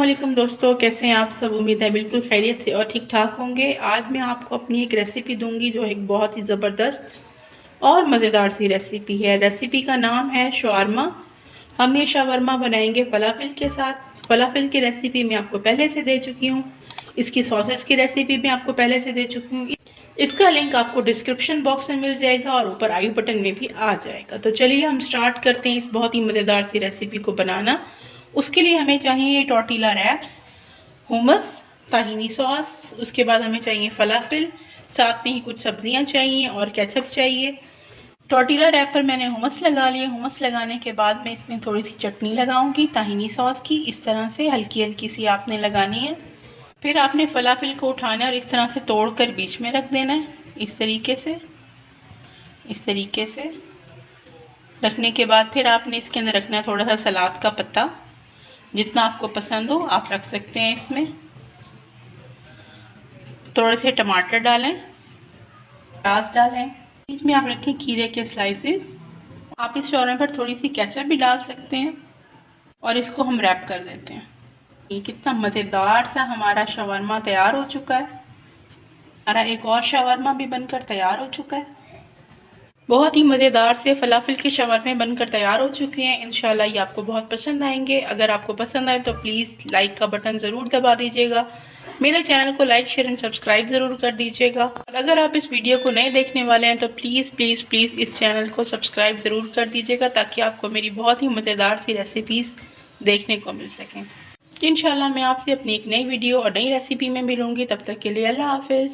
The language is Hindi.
वालेकुम दोस्तों, कैसे हैं आप सब। उम्मीद है बिल्कुल खैरियत से और ठीक ठाक होंगे। आज मैं आपको अपनी एक रेसिपी दूंगी जो एक बहुत ही ज़बरदस्त और मज़ेदार सी रेसिपी है। रेसिपी का नाम है शवारमा। हम ये शवारमा बनाएंगे फलाफिल के साथ। फलाफिल की रेसिपी मैं आपको पहले से दे चुकी हूँ। इसकी सॉसेस की रेसिपी मैं आपको पहले से दे चुकी हूँ। इसका लिंक आपको डिस्क्रिप्शन बॉक्स में मिल जाएगा और ऊपर आई बटन में भी आ जाएगा। तो चलिए हम स्टार्ट करते हैं इस बहुत ही मज़ेदार सी रेसिपी को बनाना। उसके लिए हमें चाहिए tortilla wraps, hummus, tahini sauce. उसके बाद हमें चाहिए फलाफिल, साथ में ही कुछ सब्जियां चाहिए और केचप चाहिए। टॉर्टिला रैप पर मैंने हुमस लगा लिया। हुमस लगाने के बाद मैं इसमें थोड़ी सी चटनी लगाऊंगी ताहिनी सॉस की। इस तरह से हल्की हल्की सी आपने लगानी है। फिर आपने फलाफिल को उठाना है और इस तरह से तोड़कर बीच में रख देना है। इस तरीके से रखने के बाद फिर आपने इसके अंदर रखना है थोड़ा सा सलाद का पत्ता। जितना आपको पसंद हो आप रख सकते हैं। इसमें थोड़े से टमाटर डालें, प्याज डालें, बीच में आप रखें खीरे के स्लाइसेस। आप इस शौरमे पर थोड़ी सी केचप भी डाल सकते हैं और इसको हम रैप कर देते हैं। ये कितना मज़ेदार सा हमारा शवरमा तैयार हो चुका है। हमारा एक और शवरमा भी बनकर तैयार हो चुका है। बहुत ही मज़ेदार से फलाफिल के शवरमे बनकर तैयार हो चुके हैं। इंशाल्लाह ये आपको बहुत पसंद आएंगे। अगर आपको पसंद आए तो प्लीज़ लाइक का बटन ज़रूर दबा दीजिएगा। मेरे चैनल को लाइक शेयर एंड सब्सक्राइब ज़रूर कर दीजिएगा। और अगर आप इस वीडियो को नए देखने वाले हैं तो प्लीज़ प्लीज़ प्लीज़ इस चैनल को सब्सक्राइब ज़रूर कर दीजिएगा ताकि आपको मेरी बहुत ही मज़ेदार सी रेसिपीज़ देखने को मिल सकें। इंशाल्लाह मैं आपसे अपनी एक नई वीडियो और नई रेसिपी में मिलूँगी। तब तक के लिए अल्लाह हाफ़िज़।